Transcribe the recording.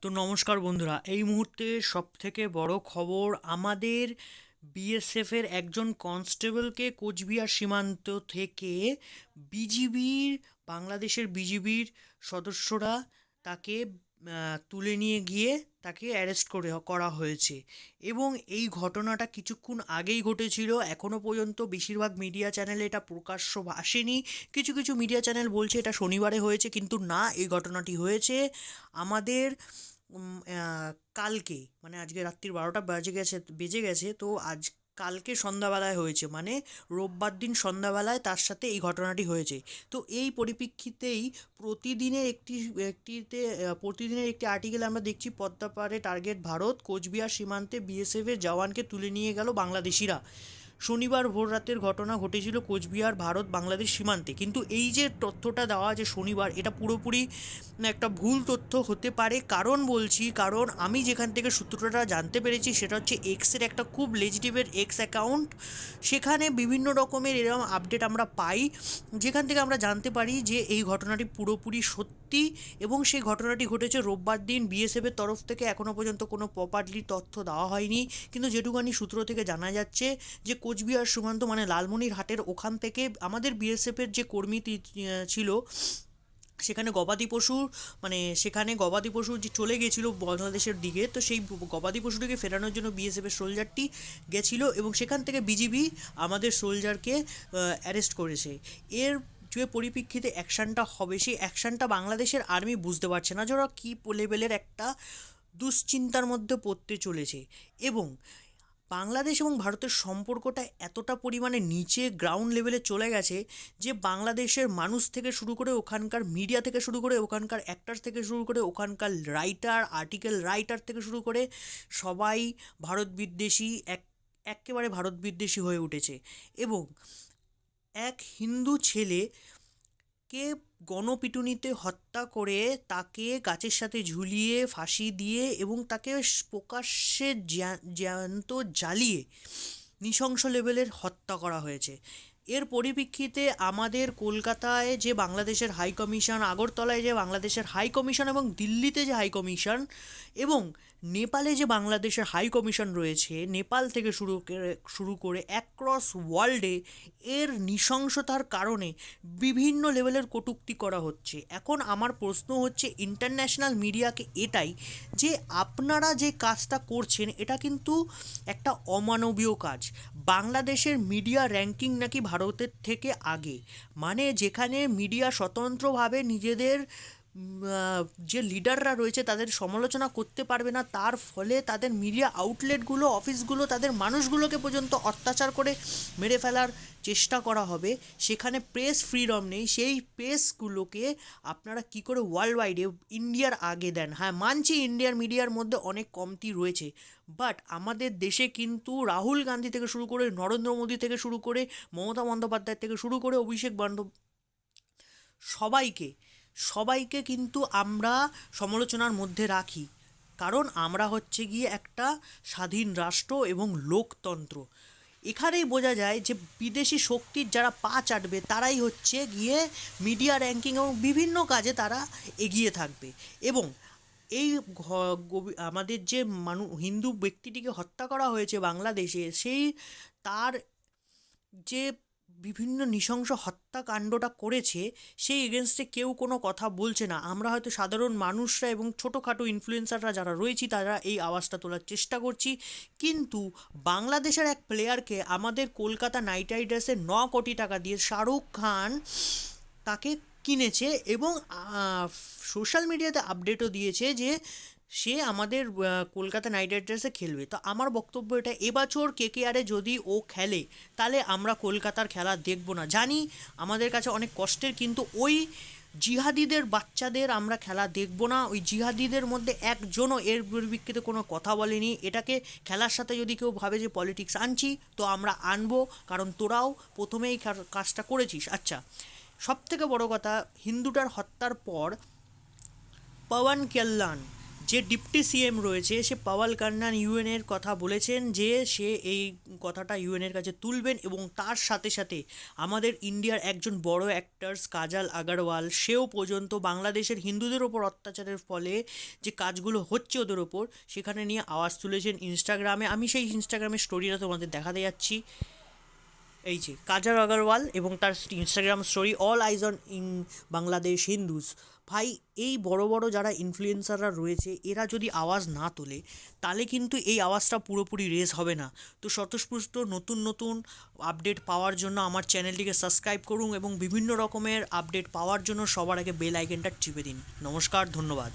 তো নমস্কার বন্ধুরা, এই মুহূর্তে সবথেকে বড় খবর, আমাদের বিএসএফের একজন কনস্টেবলকে কোচবিহার সীমান্ত থেকে বিজিবির বাংলাদেশের বিজিবির সদস্যরা তাকে তুলে নিয়ে গিয়ে তাকে অ্যারেস্ট করা হয়েছে। এবং এই ঘটনাটা কিছুক্ষণ আগেই ঘটেছিল। এখনও পর্যন্ত বেশিরভাগ মিডিয়া চ্যানেলে এটা প্রকাশ্য আসেনি। কিছু কিছু মিডিয়া চ্যানেল বলছে এটা শনিবারে হয়েছে, কিন্তু না, এই ঘটনাটি হয়েছে আমাদের উম, কালকে, মানে আজকে রাত্রির 12টা বেজে গেছে। তো কালকে সন্ধ্যাবেলায় হয়েছে, মানে রোববার দিন সন্ধ্যাবেলায় তার সাথে এই ঘটনাটি হয়েছে। তো এই পরিপ্রেক্ষিতেই প্রতিদিনের একটি একটিতে প্রতিদিনের একটি আর্টিকেল আমরা দেখছি, পদ্মাপাড়ে টার্গেট ভারত, কোচবিহার সীমান্তে বিএসএফের জওয়ানকে তুলে নিয়ে গেল বাংলাদেশিরা। শনিবার ভোররাতের ঘটনা ঘটেছিল কোচবিহার ভারত বাংলাদেশ সীমান্তে। কিন্তু এই যে তথ্যটা দেওয়া যে শনিবার, এটা পুরোপুরি একটা ভুল তথ্য হতে পারে। কারণ আমি যেখান থেকে সূত্রটা জানতে পেরেছি সেটা হচ্ছে এক্সের একটা খুব লেজিটিমেট এক্স অ্যাকাউন্ট। সেখানে বিভিন্ন রকমের এরকম আপডেট আমরা পাই, যেখান থেকে আমরা জানতে পারি যে এই ঘটনাটি পুরোপুরি সত্যি। এবং সেই ঘটনাটি ঘটেছে রোববার দিন। বিএসএফের তরফ থেকে এখনও পর্যন্ত কোনো প্রপারলি তথ্য দেওয়া হয়নি, কিন্তু যেটুকানি সূত্র থেকে জানা যাচ্ছে যে কোচবিহার সীমান্ত, মানে লালমনিরহাটের ওখান থেকে আমাদের বিএসএফের যে কর্মী ছিল, সেখানে গবাদি পশু, সেখানে গবাদি পশু যে চলে গেছিলো বাংলাদেশের দিকে, তো সেই গবাদি পশুটিকে ফেরানোর জন্য বিএসএফের সোলজারটি গেছিলো এবং সেখান থেকে বিজিবি আমাদের সোলজারকে অ্যারেস্ট করেছে। এর যে পরিপ্রেক্ষিতে অ্যাকশানটা হবে, সেই অ্যাকশানটা বাংলাদেশের আর্মি বুঝতে পারছে না যে ওরা কী লেভেলের একটা দুশ্চিন্তার মধ্যে পড়তে চলেছে। এবং বাংলাদেশ এবং ভারতের সম্পর্কটা এতটা পরিমাণে নিচে গ্রাউন্ড লেভেলে চলে গেছে যে বাংলাদেশের মানুষ থেকে শুরু করে, ওখানকার মিডিয়া থেকে শুরু করে, ওখানকার অ্যাক্টার্স থেকে শুরু করে, ওখানকার রাইটার, আর্টিকেল রাইটার থেকে শুরু করে সবাই ভারত বিদ্বেষী, একেবারে ভারত বিদ্বেষী হয়ে উঠেছে। এবং এক হিন্দু ছেলে কে গণপিটুনিতে হত্যা করে তাকে গাছের সাথে ঝুলিয়ে ফাঁসি দিয়ে এবং তাকে প্রকাশ্যে জ্যান্ত জ্বালিয়ে নৃশংস লেভেলের হত্যা করা হয়েছে। এর পরিপ্রেক্ষিতে আমাদের কলকাতায় যে বাংলাদেশের হাই কমিশন, আগরতলায় যে বাংলাদেশের হাই কমিশন এবং দিল্লিতে যে হাই কমিশন এবং নেপালে যে বাংলাদেশের হাই কমিশন রয়েছে, নেপাল থেকে শুরু করে অ্যাক্রস ওয়ার্ল্ডে এর নৃশংসতার কারণে বিভিন্ন লেভেলের কটূক্তি করা হচ্ছে। এখন আমার প্রশ্ন হচ্ছে ইন্টারন্যাশনাল মিডিয়াকে এটাই, যে আপনারা যে কাজটা করছেন এটা কিন্তু একটা অমানবীয় কাজ। বাংলাদেশের মিডিয়া র্যাঙ্কিং নাকি ভারতের থেকে আগে, মানে যেখানে মিডিয়া স্বতন্ত্রভাবে নিজেদের যে লিডাররা রয়েছে তাদের সমালোচনা করতে পারবে না, তার ফলে তাদের মিডিয়া আউটলেটগুলো, অফিসগুলো, তাদের মানুষগুলোকে পর্যন্ত অত্যাচার করে মেরে ফেলার চেষ্টা করা হবে। সেখানে প্রেস ফ্রিডম নেই, সেই প্রেসগুলোকে আপনারা কি করে ওয়ার্ল্ড ওয়াইডে ইন্ডিয়ার আগে দেন? হ্যাঁ, মানছি ইন্ডিয়ার মিডিয়ার মধ্যে অনেক কমতি রয়েছে, বাট আমাদের দেশে কিন্তু রাহুল গান্ধী থেকে শুরু করে, নরেন্দ্র মোদী থেকে শুরু করে, মমতা বন্দ্যোপাধ্যায় থেকে শুরু করে, অভিষেক সবাইকে সবাইকে কিন্তু আমরা সমালোচনার মধ্যে রাখি। কারণ আমরা হচ্ছে গিয়ে একটা স্বাধীন রাষ্ট্র এবং লোকতন্ত্র। এখানেই বোঝা যায় যে বিদেশি শক্তির যারা পা চাটবে তারাই হচ্ছে গিয়ে মিডিয়া র্যাঙ্কিং এবং বিভিন্ন কাজে তারা এগিয়ে থাকবে। এবং এই আমাদের যে হিন্দু ব্যক্তিটিকে হত্যা করা হয়েছে বাংলাদেশে, তার যে বিভিন্ন নৃশংস হত্যাকাণ্ডটা করেছে, সেই এগেনস্টে কেউ কোনো কথা বলছে না। আমরা হয়তো সাধারণ মানুষরা এবং ছোটোখাটো ইনফ্লুয়েন্সাররা যারা রয়েছি তারা এই আওয়াজটা তোলার চেষ্টা করছি। কিন্তু বাংলাদেশের এক প্লেয়ারকে আমাদের কলকাতা নাইট রাইডার্সের 9 কোটি টাকা দিয়ে শাহরুখ খান তাকে কিনেছে এবং সোশ্যাল মিডিয়াতে আপডেটও দিয়েছে যে সে আমাদের কলকাতা নাইট রাইডার্সে খেলবে। তো আমার বক্তব্য এটা, এবছর কেকেআরে যদি ও খেলে তাহলে আমরা কলকাতার খেলা দেখব না। জানি আমাদের কাছে অনেক কষ্টের, কিন্তু ওই জিহাদিদের বাচ্চাদের আমরা খেলা দেখব না। ওই জিহাদিদের মধ্যে একজনও এর পরিপ্রেক্ষিতে কোনো কথা বলেনি। এটাকে খেলার সাথে যদি কেউ ভাবে যে পলিটিক্স আনছি, তো আমরা আনবো, কারণ তোরাও প্রথমেই কাজটা করেছিস। আচ্ছা, সবথেকে বড় কথা, হিন্দুটার হত্যার পর পবন কল্যাণ, যে ডিপটি সিএম রয়েছে সে পাওয়াল কান্নান ইউএনের কথা বলেছেন যে সে এই কথাটা ইউএনের কাছে তুলবেন, এবং তার সাথে সাথে আমাদের ইন্ডিয়ার একজন বড় অ্যাক্টার্স কাজল আগরওয়াল, সেও পর্যন্ত বাংলাদেশের হিন্দুদের ওপর অত্যাচারের ফলে যে কাজগুলো হচ্ছে ওদের ওপর সেখানে নিয়ে আওয়াজ তুলেছেন ইনস্টাগ্রামে। আমি সেই ইনস্টাগ্রামের স্টোরিটা তোমাদের দেখাতে যাচ্ছি। এই যে কাজল আগরওয়াল এবং তার Instagram story, all eyes on in Bangladesh Hindus. ভাই, এই বড় বড় যারা ইনফ্লুয়েন্সাররা রয়েছে এরা যদি আওয়াজ না তোলে তাহলে কিন্তু এই আওয়াজটা পুরোপুরি রেজ হবে না। তো স্বতঃস্ফূর্ত নতুন নতুন আপডেট পাওয়ার জন্য আমার চ্যানেলটিকে সাবস্ক্রাইব করুন এবং বিভিন্ন রকমের আপডেট পাওয়ার জন্য সবার আগে বেল আইকনটা টিপে দিন। নমস্কার, ধন্যবাদ।